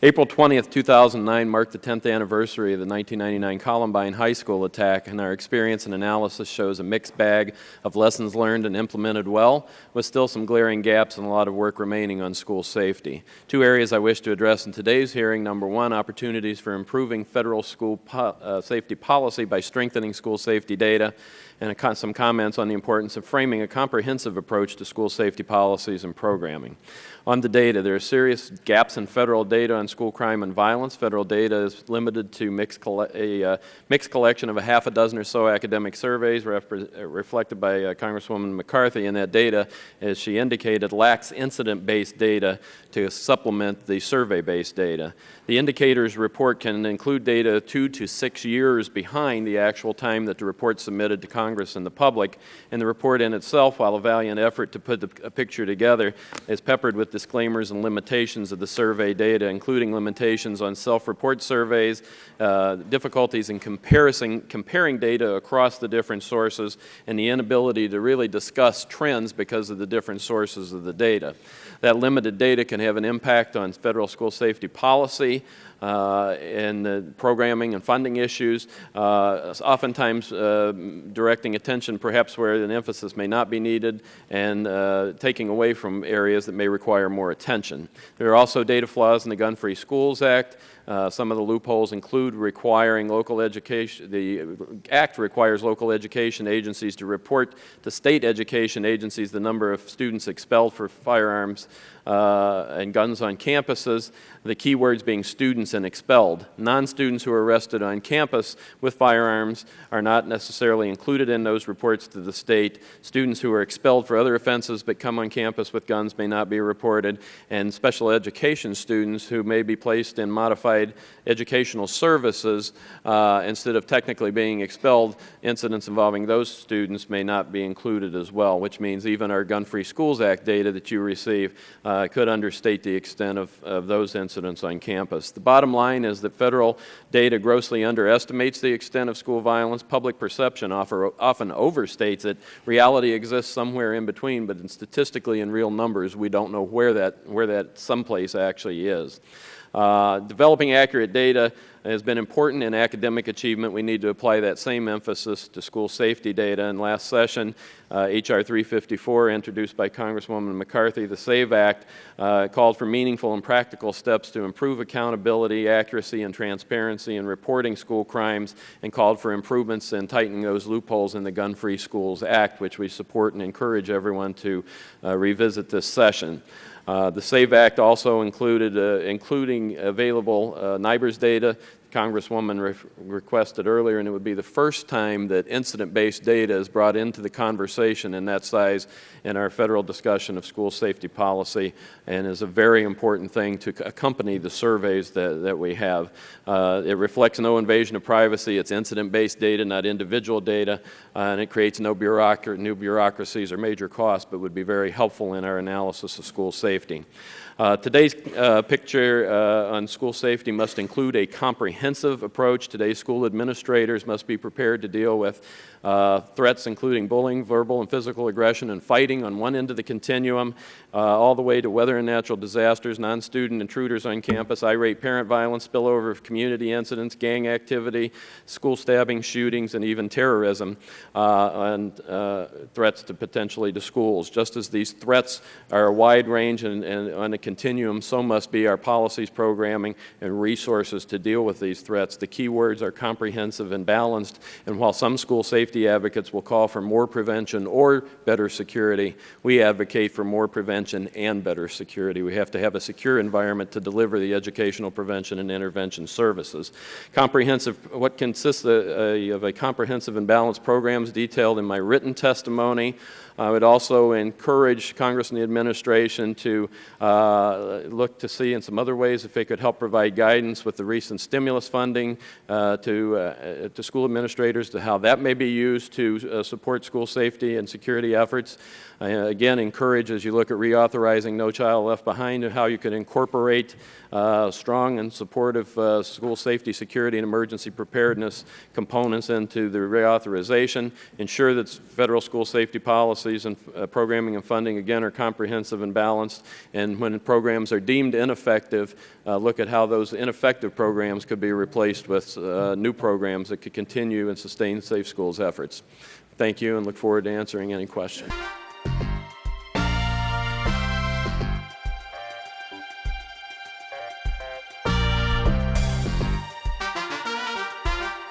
April 20th, 2009 marked the 10th anniversary of the 1999 Columbine High School attack, and our experience and analysis shows a mixed bag of lessons learned and implemented well, with still some glaring gaps and a lot of work remaining on school safety. Two areas I wish to address in today's hearing. Number one, opportunities for improving federal school safety policy by strengthening school safety data, and some comments on the importance of framing a comprehensive approach to school safety policies and programming. On the data, there are serious gaps in federal data on school crime and violence. Federal data is limited to a mixed collection of a half a dozen or so academic surveys reflected by Congresswoman McCarthy, and that data, as she indicated, lacks incident-based data to supplement the survey-based data. The indicators report can include data 2 to 6 years behind the actual time that the report submitted to Congress and the public, and the report in itself, while a valiant effort to put a picture together, is peppered with disclaimers and limitations of the survey data, including limitations on self-report surveys, difficulties in comparing data across the different sources, and the inability to really discuss trends because of the different sources of the data. That limited data can have an impact on federal school safety policy and the programming and funding issues, oftentimes directing attention perhaps where an emphasis may not be needed, and taking away from areas that may require more attention. There are also data flaws in the Gun-Free Schools Act. Some of the loopholes include requiring local education. The Act requires local education agencies to report to state education agencies the number of students expelled for firearms and guns on campuses, the key words being students and expelled. Non-students who are arrested on campus with firearms are not necessarily included in those reports to the state. Students who are expelled for other offenses but come on campus with guns may not be reported, and special education students who may be placed in modified educational services instead of technically being expelled, incidents involving those students may not be included as well, which means even our Gun-Free Schools Act data that you receive could understate the extent of those incidents on campus. The bottom line is that federal data grossly underestimates the extent of school violence. Public perception often overstates it. Reality exists somewhere in between, but statistically in real numbers, we don't know where that someplace actually is. Developing accurate data has been important in academic achievement. We need to apply that same emphasis to school safety data. In last session, H.R. 354, introduced by Congresswoman McCarthy, the SAVE Act, called for meaningful and practical steps to improve accountability, accuracy, and transparency in reporting school crimes, and called for improvements in tightening those loopholes in the Gun-Free Schools Act, which we support and encourage everyone to revisit this session. The SAVE Act also included including available NIBRS data. Congresswoman requested earlier, and it would be the first time that incident-based data is brought into the conversation in that size in our federal discussion of school safety policy, and is a very important thing to accompany the surveys that we have. It reflects no invasion of privacy. It's incident-based data, not individual data, and it creates no new bureaucracies or major costs, but would be very helpful in our analysis of school safety. Today's picture on school safety must include a comprehensive approach. Today's school administrators must be prepared to deal with threats including bullying, verbal and physical aggression, and fighting on one end of the continuum, all the way to weather and natural disasters, non-student intruders on campus, irate parent violence, spillover of community incidents, gang activity, school stabbing, shootings, and even terrorism, and threats to potentially to schools. Just as these threats are a wide range and on a continuum, so must be our policies, programming, and resources to deal with these threats. The key words are comprehensive and balanced, and while some school safety advocates will call for more prevention or better security, we advocate for more prevention and better security. We have to have a secure environment to deliver the educational prevention and intervention services. What consists of a comprehensive and balanced program is detailed in my written testimony. I would also encourage Congress and the administration to look to see in some other ways if they could help provide guidance with the recent stimulus funding to school administrators to how that may be used to support school safety and security efforts. Again, encourage as you look at reauthorizing No Child Left Behind and how you could incorporate strong and supportive school safety, security, and emergency preparedness components into the reauthorization. Ensure that federal school safety policy policies and programming and funding, again, are comprehensive and balanced. And when programs are deemed ineffective, look at how those ineffective programs could be replaced with new programs that could continue and sustain Safe Schools efforts. Thank you, and look forward to answering any questions.